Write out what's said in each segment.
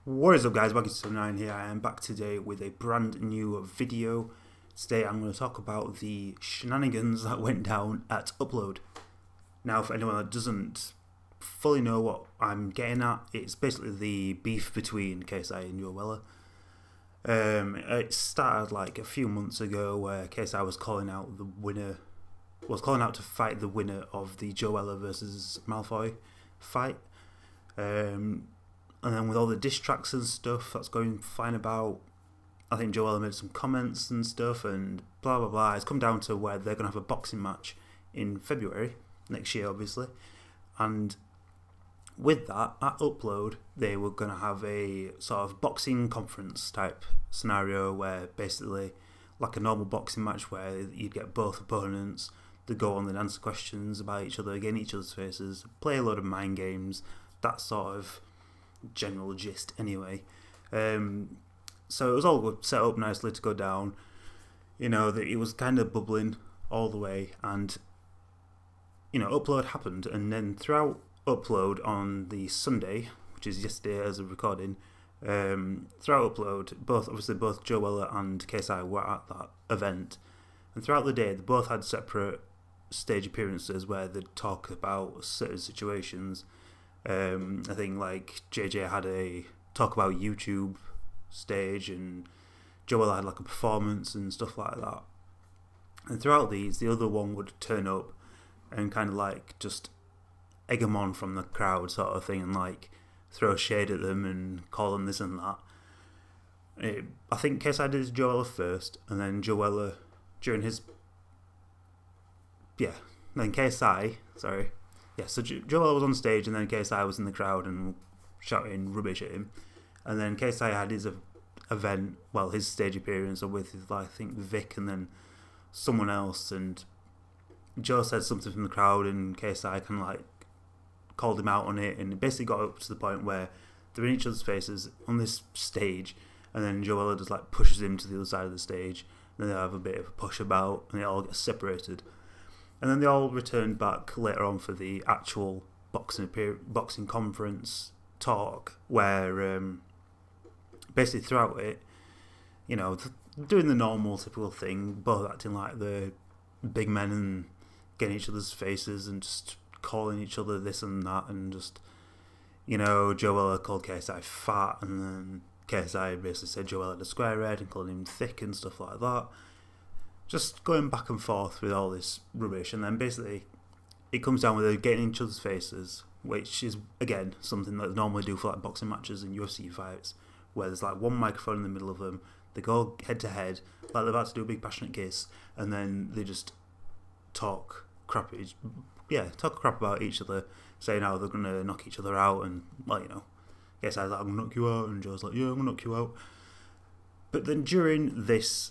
What is up, guys? Welcome to 9 here. I am back today with a brand new video. Today I'm going to talk about the shenanigans that went down at Upload. Now, for anyone that doesn't fully know what I'm getting at, it's basically the beef between Ksi and Joe Weller. It started like a few months ago where Ksi was calling out the winner, to fight the winner of the Joe Weller versus Malfoy fight. And then with all the diss tracks and stuff that's going fine about, I think Joe Weller made some comments and stuff and blah blah blah. It's come down to where they're going to have a boxing match in February next year, obviously. And with that, at Upload, they were going to have a sort of boxing conference type scenario where basically, like a normal boxing match where you'd get both opponents to go on and answer questions about each other, get in each other's faces, play a load of mind games, that sort of general gist anyway. So it was all set up nicely to go down. You know, that it was kind of bubbling all the way, and you know, Upload happened, and then throughout Upload on the Sunday, which is yesterday as a recording, throughout Upload, both Joe Weller and Ksi were at that event, and throughout the day they both had separate stage appearances where they'd talk about certain situations. I think like JJ had a talk about YouTube stage, and Joe Weller had like a performance and stuff like that. And throughout these, the other one would turn up and kind of like just egg them on from the crowd sort of thing, and like throw shade at them and call them this and that. I think Ksi did Joe Weller first, and then Joe Weller during his so Joe Weller was on stage, and then Ksi was in the crowd and shouting rubbish at him. And then Ksi had his event, well, his stage appearance with, I think, Vic and then someone else. And Joe said something from the crowd, and Ksi kind of like called him out on it. And it basically got up to the point where they're in each other's faces on this stage, and then Joe Weller just like pushes him to the other side of the stage. And then they have a bit of a push about, and it all gets separated. And then they all returned back later on for the actual boxing conference talk, where basically throughout it, you know, doing the normal typical thing, both acting like the big men and getting each other's faces and just calling each other this and that, and just, you know, Joe Weller called Ksi fat, and then Ksi basically said Joe Weller had a square head and called him thick and stuff like that. Just going back and forth with all this rubbish, and then basically it comes down with getting in each other's faces, which is again something that they normally do for like boxing matches and UFC fights, where there's like one microphone in the middle of them, they go head to head like they're about to do a big passionate kiss, and then they just talk crap about each other, saying how they're gonna knock each other out, and like, you know, Ksi's like, I'm gonna knock you out, and Joe's like, yeah, I'm gonna knock you out. But then during this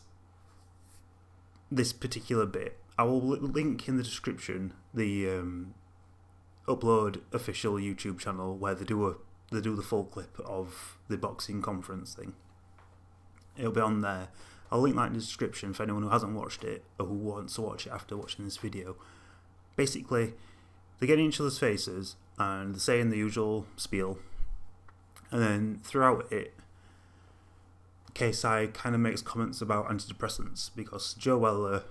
particular bit, I will link in the description the Upload official YouTube channel where they do the full clip of the boxing conference thing. It'll be on there. I'll link that in the description for anyone who hasn't watched it or who wants to watch it after watching this video. Basically, they get in each other's faces and they're saying the usual spiel, and then throughout it, Ksi kind of makes comments about antidepressants, because Joe Weller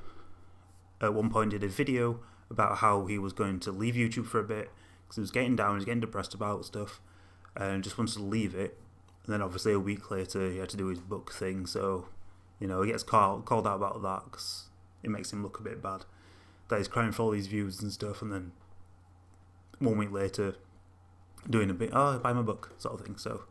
at one point did a video about how he was going to leave YouTube for a bit because he was getting down, he was getting depressed about stuff, and just wanted to leave it. And then obviously a week later he had to do his book thing, so, you know, he gets called out about that because it makes him look a bit bad that he's crying for all these views and stuff, and then 1 week later doing a bit, oh, buy my book sort of thing. So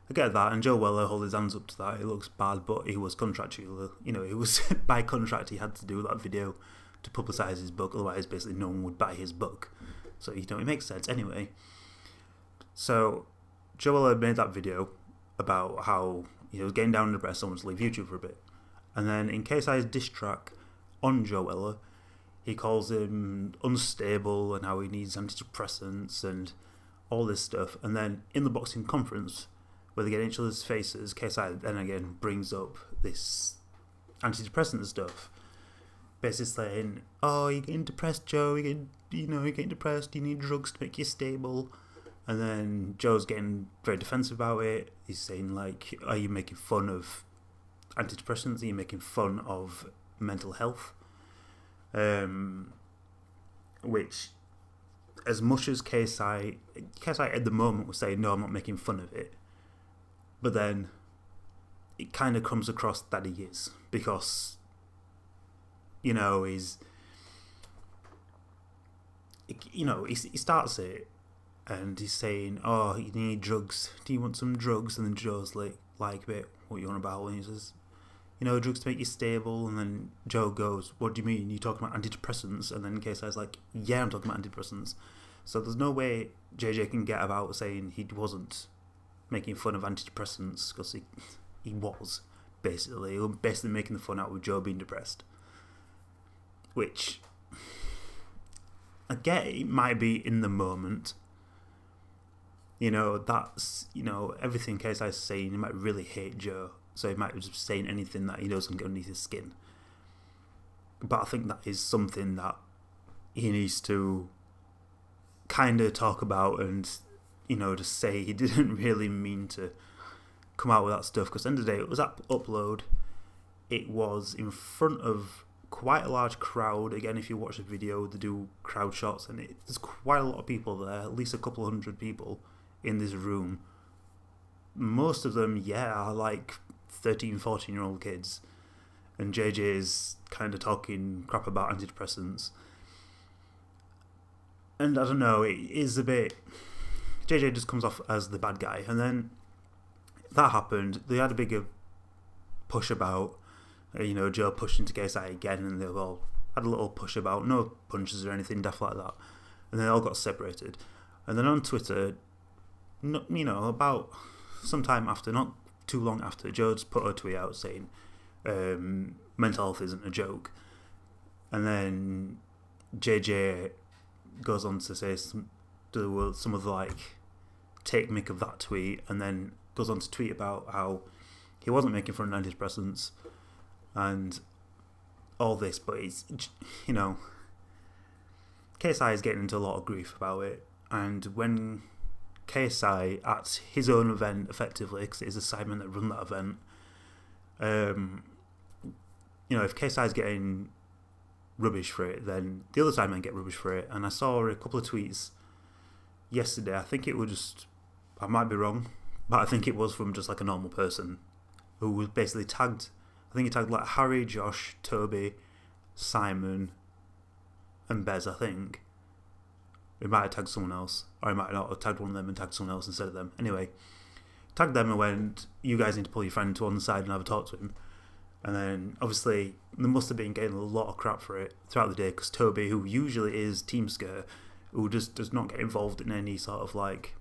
I get that, and Joe Weller hold his hands up to that. It looks bad, but he was contractual, you know, it was by contract he had to do that video to publicise his book, otherwise basically no one would buy his book. So, you know, it makes sense anyway. So Joe Weller made that video about how he was getting down to depressed, someone to leave YouTube for a bit, and then in Ksi's diss track on Joe Weller, he calls him unstable and how he needs antidepressants and all this stuff. And then in the boxing conference, where they get in each other's faces, Ksi then again brings up this antidepressant stuff, basically saying, oh, you're getting depressed, Joe, you're getting depressed, you need drugs to make you stable, And then Joe's getting very defensive about it. He's saying, like, are you making fun of antidepressants? Are you making fun of mental health? Which, as much as KSI at the moment was saying, no, I'm not making fun of it. But then it kind of comes across that he is. Because, you know, he starts it. And he's saying, oh, you need drugs. Do you want some drugs? And then Joe's like a bit, what are you on about? And he says, you know, drugs to make you stable. And then Joe goes, what do you mean? You talking about antidepressants? And then KSI's like, yeah, I'm talking about antidepressants. So there's no way JJ can get about saying he wasn't making fun of antidepressants, because he was, basically. He was basically making the fun out with Joe being depressed. Which, I get it might be in the moment. You know, that's, you know, everything KSI's saying, he might really hate Joe, so he might just saying anything that he doesn't get underneath his skin. But I think that is something that he needs to kind of talk about and, you know, just say he didn't really mean to come out with that stuff, because at the end of the day, it was Upload. It was in front of quite a large crowd. Again, if you watch the video, they do crowd shots, and there's quite a lot of people there, at least a couple hundred people in this room. Most of them, are like 13, 14-year-old kids. And JJ is kind of talking crap about antidepressants. And I don't know, it is a bit... JJ just comes off as the bad guy. And then that happened. They had a bigger push about, you know, Joe pushing to KSI again, and they all had a little push about, no punches or anything, daft like that. And then they all got separated. And then on Twitter, you know, about some time after, not too long after, Joe just put a tweet out saying, mental health isn't a joke. And then JJ goes on to say some of the, like, take mick of that tweet, and then goes on to tweet about how he wasn't making fun of antidepressants and all this, but it's, you know, KSI is getting into a lot of grief about it. And when KSI, at his own event, effectively, because it is a Simon that run that event, you know, if KSI is getting rubbish for it, then the other Simon get rubbish for it. And I saw a couple of tweets yesterday. I think it was just, I might be wrong, but I think it was from just like a normal person who was basically tagged. I think he tagged like Harry, Josh, Toby, Simon, and Bez, I think. He might have tagged someone else, or he might not have tagged one of them and tagged someone else instead of them. Anyway, tagged them and went, you guys need to pull your friend to one side and have a talk to him. And then, obviously, they must have been getting a lot of crap for it throughout the day, because Toby, who usually is Team Sker, who just does not get involved in any sort of, like,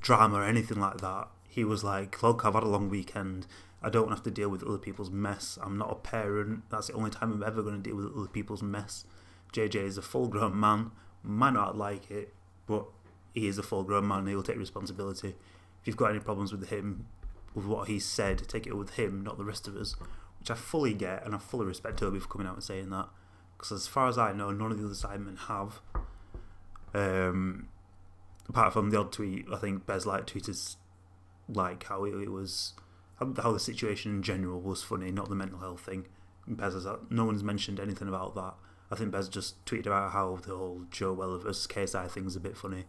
drama or anything like that, he was like, look, I've had a long weekend, I don't have to deal with other people's mess, I'm not a parent, that's the only time I'm ever going to deal with other people's mess. JJ is a full-grown man, might not like it, but he is a full-grown man, he'll take responsibility. If you've got any problems with him, with what he said, take it with him, not the rest of us, which I fully get, and I fully respect Toby for coming out and saying that, because as far as I know, none of the other sidemen have. Apart from the odd tweet, I think Bez Light tweeted like how it was, how the situation in general was funny, not the mental health thing. Bez has, no one's mentioned anything about that. I think Bez just tweeted about how the whole Joe Weller versus KSI thing's a bit funny,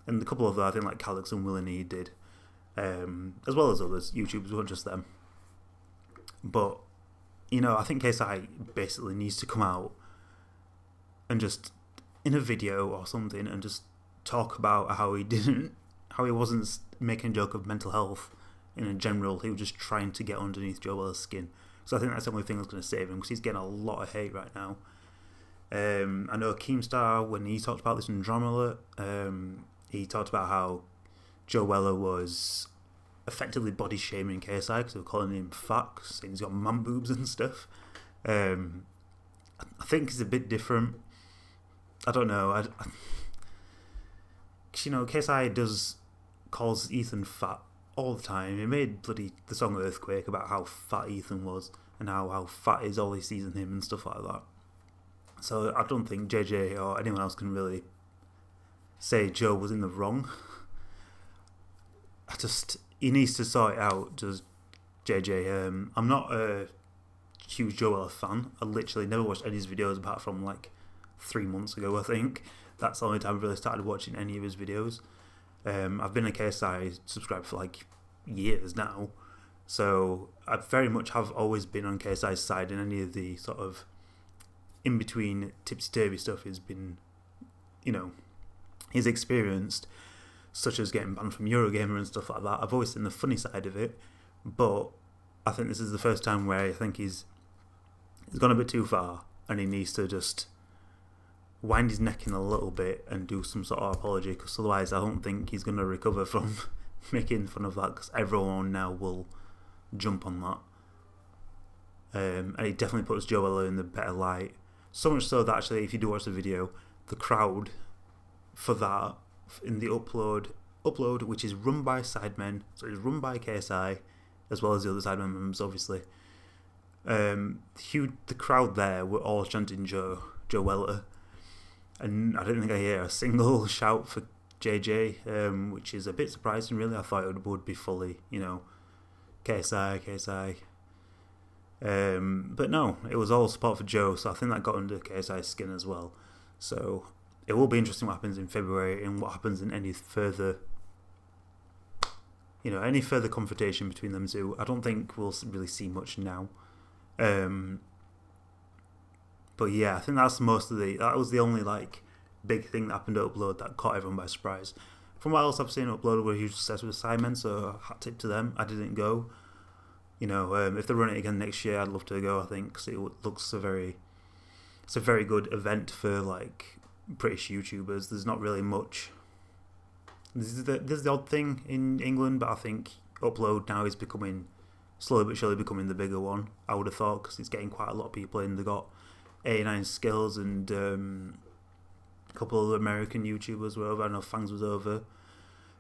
and a couple of I think like Calix and Willany did. As well as others, YouTubers, weren't just them. But, you know, I think KSI basically needs to come out and just, in a video or something, and just talk about how he wasn't making a joke of mental health in general, he was just trying to get underneath Joe Weller's skin. So I think that's the only thing that's going to save him, because he's getting a lot of hate right now. I know Keemstar, when he talked about this in Drama Alert, he talked about how Joe Weller was effectively body shaming KSI because they were calling him fat, saying he's got man boobs and stuff. I think it's a bit different. I don't know. You know, KSI calls Ethan fat all the time. He made the song Earthquake about how fat Ethan was and how fat is all he sees in him and stuff like that. So I don't think JJ or anyone else can really say Joe was in the wrong. He needs to sort it out, does JJ. I'm not a huge Joe Weller fan. I literally never watched any of his videos apart from like 3 months ago, I think. That's the only time I've really started watching any of his videos. I've been a KSI subscriber for like years now, so I very much have always been on KSI's side in any of the sort of in-between tipsy-turvy stuff he's been, you know, he's experienced, such as getting banned from Eurogamer and stuff like that. I've always seen the funny side of it, but I think this is the first time where I think he's gone a bit too far, and he needs to just wind his neck in a little bit and do some sort of apology, because otherwise I don't think he's going to recover from making fun of that, because everyone now will jump on that. And he definitely puts Joe Weller in the better light. So much so that actually, if you do watch the video, the crowd for that in the upload, which is run by Sidemen, so it's run by KSI as well as the other Sidemen members, obviously. The crowd there were all chanting Joe Weller, and I didn't think I hear a single shout for JJ, which is a bit surprising, really. I thought it would be fully, you know, KSI. But no, it was all support for Joe, so I think that got under KSI's skin as well. So it will be interesting what happens in February and what happens in any further confrontation between them two. I don't think we'll really see much now. But yeah, I think that was the only like big thing that happened to Upload that caught everyone by surprise. From what else I've seen, Upload were a huge success with Simon, so hat tip to them. I didn't go. You know, if they run it again next year, I'd love to go, I think, because it looks it's a very good event for like British YouTubers. There's not really much. There's the odd thing in England, but I think Upload now is slowly but surely becoming the bigger one, I would have thought, because it's getting quite a lot of people in. They've got 89 Skills and a couple of American YouTubers were over. I know Fangs was over.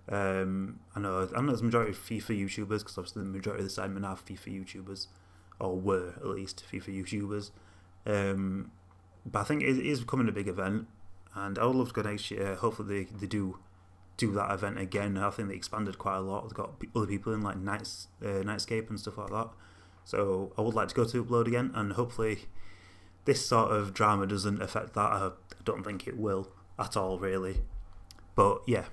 I know there's a majority of FIFA YouTubers, because obviously the majority of the Sidemen are FIFA YouTubers, or were at least FIFA YouTubers. But I think it is becoming a big event, and I would love to go next year. Hopefully they do that event again. I think they expanded quite a lot. They've got other people in like Nightscape and stuff like that. So I would like to go to Upload again, and hopefully this sort of drama doesn't affect that. I don't think it will at all, really. But yeah,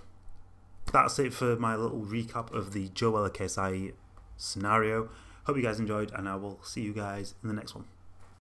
that's it for my little recap of the Joe Weller KSI scenario. Hope you guys enjoyed, and I will see you guys in the next one.